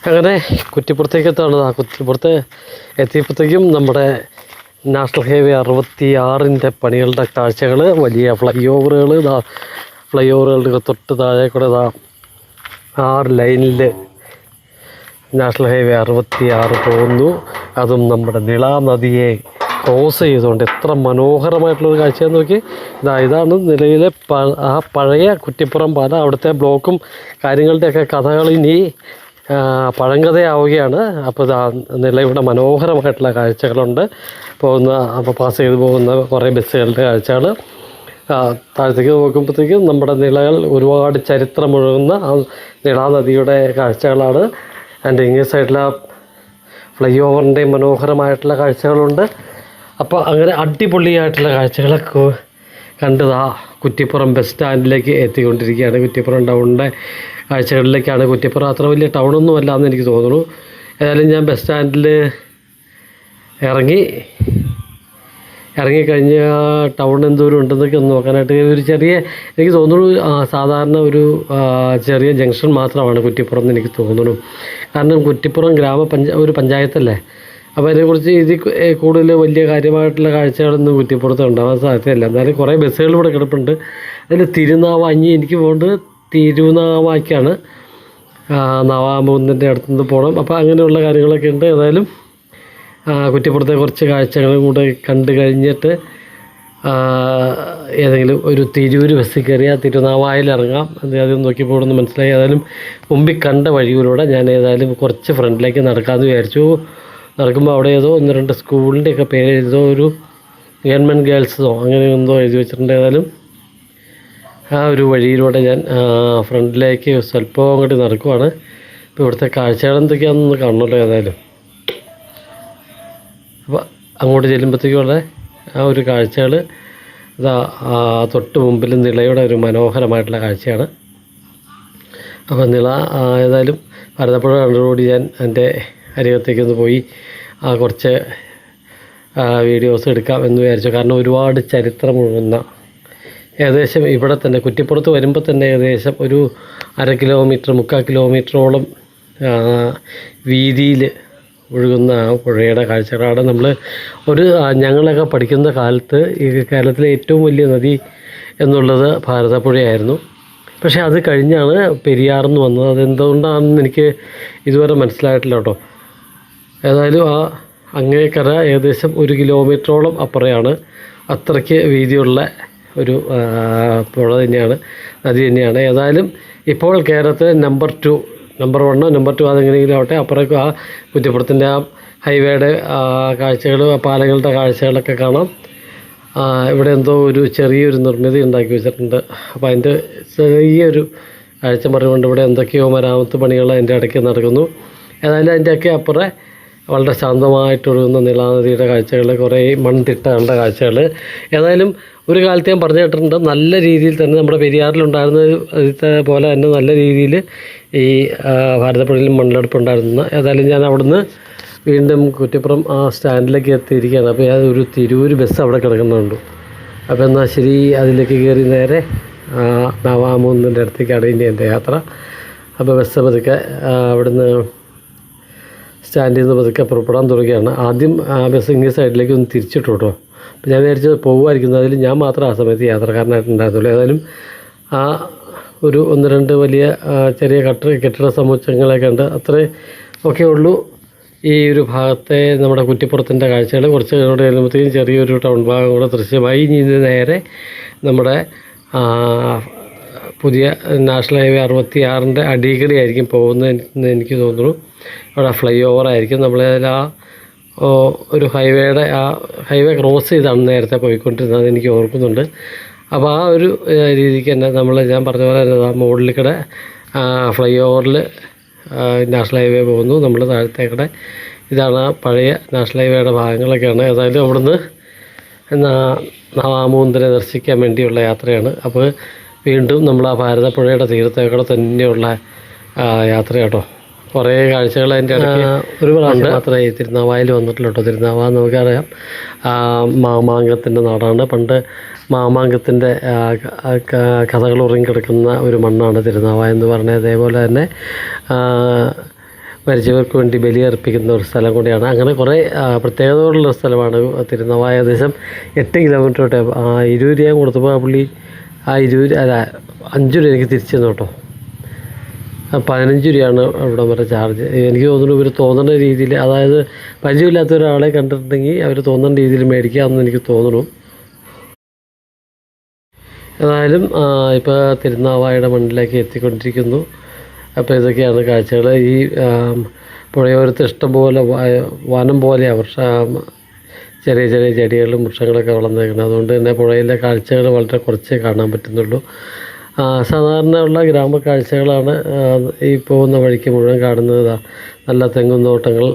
അങ്ങനെ കുറ്റിപ്പുറത്തേക്ക് എത്താണ്. ആ കുറ്റിപ്പുറത്ത് എത്തിയപ്പോഴത്തേക്കും നമ്മുടെ നാഷണൽ ഹൈവേ 66-ൻ്റെ പണികളുടെ കാഴ്ചകൾ, വലിയ ഫ്ലൈ ഓവറുകളുടെ തൊട്ട് താഴെ കൂടെ 6 ലൈനിൽ നാഷണൽ ഹൈവേ 66 പോകുന്നു. അതും നമ്മുടെ നിള നദിയെ ക്രോസ് ചെയ്തുകൊണ്ട്. എത്ര മനോഹരമായിട്ടുള്ളൊരു കാഴ്ചയെന്ന് നോക്കി. ഇതാണ് നിലയിലെ ആ പഴയ കുറ്റിപ്പുറം പാലം. അവിടുത്തെ ബ്ലോക്കും കാര്യങ്ങളുടെയൊക്കെ കഥകൾ ഇനി പഴങ്കഥയാവുകയാണ്. അപ്പോൾ നിലയുടെ മനോഹരമായിട്ടുള്ള കാഴ്ചകളുണ്ട്. പാസ് ചെയ്ത് പോകുന്ന കുറേ ബസ്സുകളുടെ കാഴ്ചകൾ. താഴത്തേക്ക് നോക്കുമ്പോഴത്തേക്കും നമ്മുടെ നിലകൾ ഒരുപാട് ചരിത്രമൊഴുകുന്ന ആ നിളാ നദിയുടെ കാഴ്ചകളാണ്. അതിൻ്റെ ഇങ്ങേ സൈഡിലെ ഫ്ലൈ ഓവറിൻ്റെ മനോഹരമായിട്ടുള്ള കാഴ്ചകളുണ്ട്. അപ്പോൾ അങ്ങനെ അടിപൊളിയായിട്ടുള്ള കാഴ്ചകളൊക്കെ കണ്ടത് കുറ്റിപ്പുറം ബസ് സ്റ്റാൻഡിലേക്ക് എത്തിക്കൊണ്ടിരിക്കുകയാണ്. കുറ്റിപ്പുറം ടൗണിൻ്റെ കാഴ്ചകളിലേക്കാണ്. കുറ്റിപ്പുറം അത്ര വലിയ ടൗണൊന്നും അല്ല എന്ന് എനിക്ക് തോന്നുന്നു. ഏതായാലും ഞാൻ ബസ് സ്റ്റാൻഡിൽ ഇറങ്ങിക്കഴിഞ്ഞ് ടൗൺ എന്തോരം ഉണ്ടെന്നൊക്കെ ഒന്ന് നോക്കാനായിട്ട് ഒരു എനിക്ക് തോന്നുന്നു സാധാരണ ഒരു ചെറിയ ജംഗ്ഷൻ മാത്രമാണ് കുറ്റിപ്പുറം എന്ന് എനിക്ക് തോന്നുന്നു. കാരണം കുറ്റിപ്പുറം ഒരു പഞ്ചായത്തല്ലേ. അപ്പോൾ അതിനെക്കുറിച്ച് കൂടുതൽ വലിയ കാര്യമായിട്ടുള്ള കാഴ്ചകളൊന്നും കുറ്റിപ്പുറത്ത് ഉണ്ടാകാൻ സാധ്യതയില്ല. എന്നാലും കുറേ ബസ്സുകൾ ഇവിടെ കിടപ്പുണ്ട്. അതിൽ എനിക്ക് പോകേണ്ടത് തിരുനാവായ്ക്കാണ്. നവാമൂന്നിൻ്റെ അടുത്തുനിന്ന് പോകണം. അപ്പോൾ അങ്ങനെയുള്ള കാര്യങ്ങളൊക്കെ ഉണ്ട്. ഏതായാലും കുറ്റിപ്പുറത്തെ കുറച്ച് കാഴ്ചകളും കൂടെ കണ്ടു കഴിഞ്ഞിട്ട് ഏതെങ്കിലും ഒരു തിരൂർ ബസ്സിൽ കയറിയാൽ തിരുനാവായിൽ ഇറങ്ങാം. ആദ്യം നോക്കിയപ്പോൾ ഒന്ന് മനസ്സിലായി. ഏതായാലും മുമ്പിൽ കണ്ട വഴിയിലൂടെ ഞാൻ കുറച്ച് ഫ്രണ്ടിലേക്ക് നടക്കാമെന്ന് വിചാരിച്ചു. നടക്കുമ്പോൾ അവിടെ 1-2 സ്കൂളിൻ്റെയൊക്കെ പേര് ഒരു ഗവൺമെൻറ് ഗേൾസോ അങ്ങനെ എന്തോ എഴുതി വെച്ചിട്ടുണ്ട്. ഏതായാലും ആ ഒരു വഴിയിലൂടെ ഞാൻ ഫ്രണ്ടിലേക്ക് സ്വല്പം അങ്ങോട്ട് നടക്കുവാണ്. ഇപ്പോൾ ഇവിടുത്തെ കാഴ്ചകൾ എന്തൊക്കെയാണെന്ന് കാണണമല്ലോ. ഏതായാലും അപ്പോൾ അങ്ങോട്ട് ചെല്ലുമ്പോഴത്തേക്കുള്ള ആ ഒരു കാഴ്ചകൾ തൊട്ട് മുമ്പിൽ നിളയുടെ ഒരു മനോഹരമായിട്ടുള്ള കാഴ്ചയാണ്. അപ്പോൾ നിള ഏതായാലും ഭാരതപ്പുഴ കണ്ടതോടുകൂടി ഞാൻ എൻ്റെ അരികത്തേക്കൊന്ന് പോയി കുറച്ച് വീഡിയോസ് എടുക്കാം എന്ന് വിചാരിച്ചു. കാരണം ഒരുപാട് ചരിത്രമൊഴുകുന്ന, ഏകദേശം ഇവിടെ തന്നെ കുറ്റിപ്പുറത്ത് വരുമ്പോൾ തന്നെ ഏകദേശം ഒരു 1/2 കിലോമീറ്റർ 3/4 കിലോമീറ്ററോളം വീതിയിൽ ഒഴുകുന്ന ആ പുഴയുടെ കാഴ്ചകളാണ്. ഞങ്ങളൊക്കെ പഠിക്കുന്ന കാലത്ത് ഈ കേരളത്തിലെ ഏറ്റവും വലിയ നദി എന്നുള്ളത് ഭാരതപ്പുഴയായിരുന്നു. പക്ഷേ അത് കഴിഞ്ഞാണ് പെരിയാറെന്ന് വന്നത്. അതെന്തുകൊണ്ടാണെന്ന് എനിക്ക് ഇതുവരെ മനസ്സിലായിട്ടില്ല കേട്ടോ. ഏതായാലും അങ്ങേക്കര ഏകദേശം 1 കിലോമീറ്ററോളം അപ്പുറയാണ്. അത്രയ്ക്ക് വീതിയുള്ള ഒരു പുഴ തന്നെയാണ്, നദി തന്നെയാണ്. ഏതായാലും ഇപ്പോൾ കേരളത്തിലെ നമ്പർ 1 നമ്പർ 2 അതെങ്ങനെയെങ്കിലും ആവട്ടെ, അപ്പുറത്തേക്ക് കുറ്റിപ്പുറത്തിൻ്റെ ഹൈവേയുടെ കാഴ്ചകൾ, പാലങ്ങളുടെ കാഴ്ചകളൊക്കെ കാണാം. ഇവിടെ എന്തോ ചെറിയൊരു നിർമ്മിതി ഉണ്ടാക്കി വെച്ചിട്ടുണ്ട്. അപ്പോൾ അതിൻ്റെ ചെറിയൊരു കാഴ്ച മറിവുണ്ട്. ഇവിടെ എന്തൊക്കെയോ മരാമത്ത് പണികൾ അതിൻ്റെ ഇടയ്ക്ക് നടക്കുന്നു. ഏതായാലും അതിൻ്റെയൊക്കെ അപ്പുറം വളരെ ശാന്തമായിട്ടൊഴുകുന്ന നിളാനദിയുടെ കാഴ്ചകൾ, കുറേ മൺതിട്ടകളുടെ കാഴ്ചകൾ. ഏതായാലും ഒരു കാലത്ത് ഞാൻ പറഞ്ഞു കേട്ടിട്ടുണ്ട്, നല്ല രീതിയിൽ തന്നെ നമ്മുടെ പെരിയാറിലുണ്ടായിരുന്ന പോലെ തന്നെ നല്ല രീതിയിൽ ഈ ഭാരതപ്പുഴയിലും മണ്ണെടുപ്പുണ്ടായിരുന്നു. ഏതായാലും ഞാൻ അവിടുന്ന് വീണ്ടും കുറ്റിപ്പുറം ആ സ്റ്റാൻഡിലേക്ക് എത്തിയിരിക്കുകയാണ്. അപ്പോൾ ഒരു തിരൂർ ബസ് അവിടെ കിടക്കുന്നുണ്ട്. അപ്പോൾ എന്നാൽ ശരി, അതിലേക്ക് കയറി നേരെ നവാമൂന്നിൻ്റെ അടുത്തേക്കാണ് ഇനി എൻ്റെ യാത്ര. അപ്പോൾ ബസ് പതുക്കെ അവിടുന്ന് സ്റ്റാൻഡിൽ നിന്ന് പതുക്കെ പുറപ്പെടാൻ തുടങ്ങിയാണ്. ആദ്യം ബസ് ഇങ്ങേ സൈഡിലേക്ക് ഒന്ന് തിരിച്ചിട്ടു കേട്ടോ. അപ്പോൾ ഞാൻ വിചാരിച്ചത് പോകുമായിരിക്കുന്നു. അതിൽ ഞാൻ മാത്രം ആ സമയത്ത് യാത്രക്കാരനായിട്ടുണ്ടായിരുന്നുള്ളൂ. ഏതായാലും ഒരു 1-2 വലിയ ചെറിയ കെട്ടിട സമുച്ചയങ്ങളൊക്കെ ഉണ്ട്. അത്രേ ഒക്കെ ഉള്ളൂ ഈ ഒരു ഭാഗത്തെ നമ്മുടെ കുറ്റിപ്പുറത്തിൻ്റെ കാഴ്ചകൾ. കുറച്ച് അങ്ങോട്ട് ചെല്ലുമ്പോഴത്തേക്കും ചെറിയൊരു ടൗൺ ഭാഗം കൂടെ ദൃശ്യമായി. ഇനി ഇത് നേരെ നമ്മുടെ പുതിയ നാഷണൽ ഹൈവേ 66-ൻ്റെ അടിക്കടി ആയിരിക്കും പോകുന്നതെന്ന് എനിക്ക് തോന്നുന്നു. അവിടെ ഫ്ലൈ ഓവർ ആയിരിക്കും. നമ്മളതിൽ ഒരു ഹൈവേ ക്രോസ് ചെയ്താണ് നേരത്തെ പോയിക്കൊണ്ടിരുന്നത്, എനിക്ക് ഓർക്കുന്നുണ്ട്. അപ്പോൾ ആ ഒരു രീതിക്ക് തന്നെ ഞാൻ പറഞ്ഞ പോലെ തന്നെ മുകളിൽ കൂടെ ഫ്ലൈ ഓവറിൽ നാഷണൽ ഹൈവേ പോകുന്നു. നമ്മൾ താഴത്തേക്കടെ ഇതാണ് പഴയ നാഷണൽ ഹൈവേയുടെ ഭാഗങ്ങളൊക്കെയാണ്. ഏതായാലും അവിടുന്ന് നവാമൂന്നിനെ ദർശിക്കാൻ വേണ്ടിയുള്ള യാത്രയാണ്. അപ്പോൾ വീണ്ടും നമ്മൾ ആ ഭാരതപ്പുഴയുടെ തീരത്തേക്കൂടെ തന്നെയുള്ള യാത്ര കേട്ടോ. കുറേ കാഴ്ചകൾ അതിൻ്റെ ഇടയ്ക്ക് ഒരു പ്രാവശ്യം മാത്രമേ തിരുനാവായിൽ വന്നിട്ടുള്ളൂ കേട്ടോ. തിരുനാവ നമുക്കറിയാം മാമാങ്കത്തിൻ്റെ നാടാണ്. പണ്ട് മാമാങ്കത്തിൻ്റെ കഥകൾ ഉറങ്ങിക്കിടക്കുന്ന ഒരു മണ്ണാണ് തിരുനാവായ എന്ന് പറഞ്ഞത്. അതേപോലെ തന്നെ മരിച്ചവർക്ക് വേണ്ടി ബലിയർപ്പിക്കുന്ന ഒരു സ്ഥലം കൂടിയാണ്. അങ്ങനെ കുറേ പ്രത്യേകതകളുള്ള സ്ഥലമാണ് തിരുനാവായ. ഏകദേശം 8 കിലോമീറ്റർ തൊട്ട് 20 രൂപ കൊടുത്തപ്പോൾ ആ പുള്ളി 5 രൂപ എനിക്ക് തിരിച്ചു തന്നു കേട്ടോ. 15 രൂപയാണ് അവിടെ വരെ ചാർജ്. എനിക്ക് തോന്നുന്നു ഇവർ തോന്നുന്ന രീതിയിൽ, അതായത് പരിചയമില്ലാത്ത ഒരാളെ കണ്ടിട്ടുണ്ടെങ്കിൽ അവർ തോന്നുന്ന രീതിയിൽ മേടിക്കാമെന്ന് എനിക്ക് തോന്നുന്നു. ഏതായാലും ഇപ്പോൾ തിരുനാവായയുടെ മണ്ണിലേക്ക് എത്തിക്കൊണ്ടിരിക്കുന്നു. അപ്പോൾ ഇതൊക്കെയാണ് കാഴ്ചകൾ. ഈ പുഴയോരത്ത് ഇഷ്ടംപോലെ വനം പോലെ ചെറിയ ചെറിയ ചെടികളും വൃക്ഷങ്ങളൊക്കെ വളർന്നേക്കുന്നത്. അതുകൊണ്ട് തന്നെ പുഴയിലെ കാഴ്ചകൾ വളരെ കുറച്ചേ കാണാൻ പറ്റുന്നുള്ളൂ. സാധാരണ ഉള്ള ഗ്രാമക്കാഴ്ചകളാണ് ഈ പോകുന്ന വഴിക്ക് മുഴുവൻ കാണുന്നത്. നല്ല തെങ്ങും തോട്ടങ്ങൾ,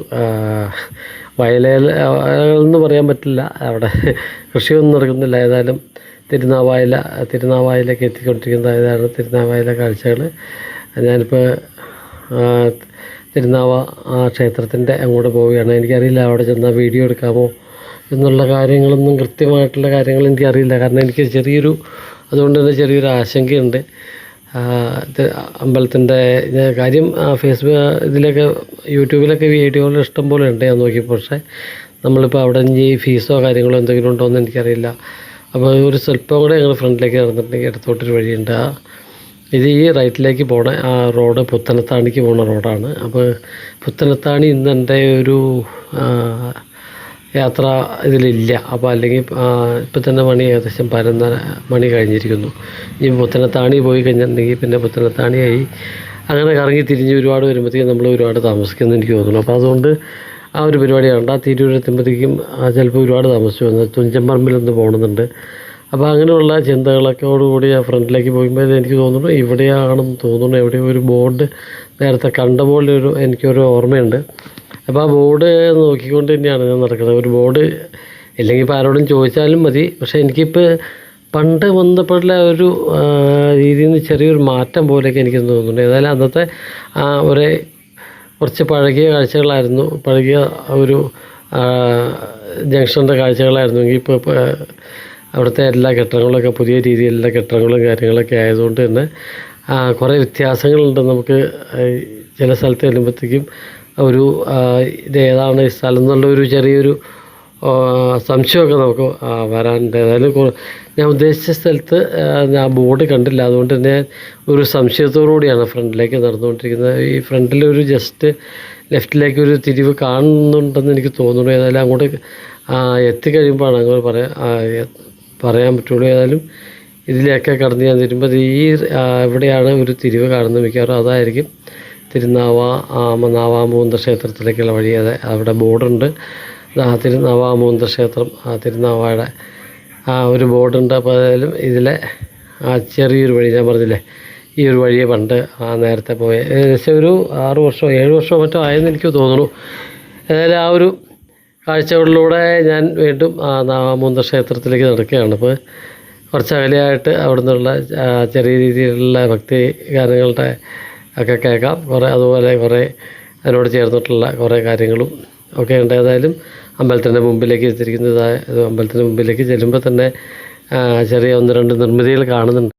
വയലെന്ന് പറയാൻ പറ്റില്ല, അവിടെ കൃഷിയൊന്നും നടക്കുന്നില്ല. ഏതായാലും തിരുനാവായയിലേക്ക് എത്തിക്കൊണ്ടിരിക്കുന്ന ഇതാണ് തിരുനാവായയിലെ കാഴ്ചകൾ. ഞാനിപ്പോൾ തിരുനാവ ക്ഷേത്രത്തിൻ്റെ അങ്ങോട്ട് പോവുകയാണ്. എനിക്കറിയില്ല അവിടെ ചെന്നാൽ വീഡിയോ എടുക്കാമോ എന്നുള്ള കാര്യങ്ങളൊന്നും, കൃത്യമായിട്ടുള്ള കാര്യങ്ങൾ എനിക്കറിയില്ല. കാരണം എനിക്ക് അതുകൊണ്ട് തന്നെ ചെറിയൊരു ആശങ്കയുണ്ട്. അമ്പലത്തിൻ്റെ കാര്യം ഇതിലൊക്കെ യൂട്യൂബിലൊക്കെ വീഡിയോകൾ ഇഷ്ടം പോലെ ഉണ്ട് ഞാൻ നോക്കിയപ്പോൾ. പക്ഷേ നമ്മളിപ്പോൾ അവിടെ ഇനി ഫീസോ കാര്യങ്ങളോ എന്തെങ്കിലും ഉണ്ടോ എന്ന് എനിക്കറിയില്ല. അപ്പോൾ ഒരു സ്വല്പം കൂടെ ഞങ്ങൾ ഫ്രണ്ടിലേക്ക് നടന്നിട്ടുണ്ടെങ്കിൽ ഇടത്തോട്ടൊരു വഴിയുണ്ട്. ഇത് ഈ റൈറ്റിലേക്ക് പോണ ആ റോഡ് പുത്തനത്താണിക്ക് പോണ റോഡാണ്. അപ്പോൾ പുത്തനത്താണി ഇന്ന് എൻ്റെ ഒരു യാത്ര ഇതിലില്ല. അപ്പോൾ അല്ലെങ്കിൽ ഇപ്പം തന്നെ മണി ഏകദേശം 11 മണി കഴിഞ്ഞിരിക്കുന്നു. ഇനി പുത്തനത്താണി പോയി കഴിഞ്ഞിട്ടുണ്ടെങ്കിൽ പിന്നെ പുത്തനത്താണിയായി അങ്ങനെ കറങ്ങി തിരിഞ്ഞ് ഒരുപാട് വരുമ്പോഴത്തേക്കും നമ്മൾ ഒരുപാട് താമസിക്കുമെന്ന് എനിക്ക് തോന്നുന്നു. അപ്പോൾ അതുകൊണ്ട് ആ ഒരു പരിപാടിയാണ്. തിരൂരെത്തുമ്പോഴത്തേക്കും ചിലപ്പോൾ ഒരുപാട് താമസിച്ചു വന്നത്. തുഞ്ചൻപറമ്പിലൊന്ന് പോകണമെന്നുണ്ട്. അപ്പോൾ അങ്ങനെയുള്ള ചിന്തകളൊക്കെയോടുകൂടി ആ ഫ്രണ്ടിലേക്ക് പോകുമ്പോൾ എനിക്ക് തോന്നുന്നു ഇവിടെയാണെന്ന് തോന്നുന്നു. എവിടെയോ ഒരു ബോർഡ് നേരത്തെ കണ്ട പോലെ എനിക്കൊരു ഓർമ്മയുണ്ട്. അപ്പോൾ ആ ബോർഡ് നോക്കിക്കൊണ്ട് തന്നെയാണ് ഞാൻ നടക്കുന്നത്. ഒരു ബോർഡ് ഇല്ലെങ്കിൽ ഇപ്പോൾ ആരോടും ചോദിച്ചാലും മതി. പക്ഷേ എനിക്കിപ്പോൾ പണ്ട് വന്നപ്പോഴുള്ള ഒരു രീതിയിൽ നിന്ന് ചെറിയൊരു മാറ്റം പോലെയൊക്കെ എനിക്ക് തോന്നുന്നുണ്ട്. ഏതായാലും അന്നത്തെ കുറച്ച് പഴകിയ കാഴ്ചകളായിരുന്നു, പഴകിയ ഒരു ജംഗ്ഷൻ്റെ കാഴ്ചകളായിരുന്നെങ്കിൽ ഇപ്പോൾ അവിടുത്തെ എല്ലാ കെട്ടിടങ്ങളൊക്കെ പുതിയ രീതിയിലുള്ള കെട്ടിടങ്ങളും കാര്യങ്ങളൊക്കെ ആയതുകൊണ്ട് തന്നെ കുറേ വ്യത്യാസങ്ങളുണ്ട്. നമുക്ക് ചില സ്ഥലത്ത് ചെല്ലുമ്പോഴത്തേക്കും ഇത് ഏതാണ് ഈ സ്ഥലം എന്നുള്ള ഒരു ചെറിയൊരു സംശയമൊക്കെ നമുക്ക് വരാനുണ്ട്. ഏതായാലും ഞാൻ ഉദ്ദേശിച്ച സ്ഥലത്ത് ഞാൻ ബോർഡ് കണ്ടില്ല. അതുകൊണ്ട് തന്നെ ഒരു സംശയത്തോടു കൂടിയാണ് ഫ്രണ്ടിലേക്ക് നടന്നുകൊണ്ടിരിക്കുന്നത്. ഈ ഫ്രണ്ടിലൊരു ജസ്റ്റ് ലെഫ്റ്റിലേക്ക് ഒരു തിരിവ് കാണുന്നുണ്ടെന്ന് എനിക്ക് തോന്നുന്നു. ഏതായാലും അങ്ങോട്ട് എത്തിക്കഴിയുമ്പോഴാണ് അങ്ങനെ പറയാൻ പറ്റുള്ളൂ. ഏതായാലും ഇതിലേക്ക് കടന്ന് ഞാൻ തരുമ്പോൾ ഇവിടെയാണ് ഒരു തിരിവ് കാണുന്നത്. മിക്കവാറും അതായിരിക്കും നാവാമുകുന്ദ ക്ഷേത്രത്തിലേക്കുള്ള വഴി. അവിടെ ബോർഡുണ്ട്. നാവാമുകുന്ദ ക്ഷേത്രം, തിരുനാവായുടെ ഒരു ബോർഡുണ്ട്. അപ്പോൾ ഏതായാലും ഇതിലെ ചെറിയൊരു വഴി ഞാൻ പറഞ്ഞില്ലേ, ഈ ഒരു വഴിയെ പണ്ട് നേരത്തെ പോയ ഏകദേശം ഒരു 6 വർഷമോ 7 വർഷമോ മറ്റോ ആയെന്ന് എനിക്ക് തോന്നുന്നു. ഏതായാലും ആ ഒരു കാഴ്ചകളിലൂടെ ഞാൻ വീണ്ടും നാവാമുകുന്ദ ക്ഷേത്രത്തിലേക്ക് നടക്കുകയാണ്. അപ്പോൾ കുറച്ച് അകലെയായിട്ട് അവിടെ നിന്നുള്ള ചെറിയ രീതിയിലുള്ള ഭക്തി ഗാനങ്ങളുടെ ഒക്കെ കേൾക്കാം. അതുപോലെ അതിനോട് ചേർന്നിട്ടുള്ള കുറേ കാര്യങ്ങളും ഒക്കെ ഉണ്ട്. ഏതായാലും അമ്പലത്തിൻ്റെ മുമ്പിലേക്ക് എത്തിയിരിക്കുന്നത്. അമ്പലത്തിൻ്റെ മുമ്പിലേക്ക് ചെല്ലുമ്പോൾ തന്നെ ചെറിയ 1-2 നിർമ്മിതികൾ കാണുന്നുണ്ട്.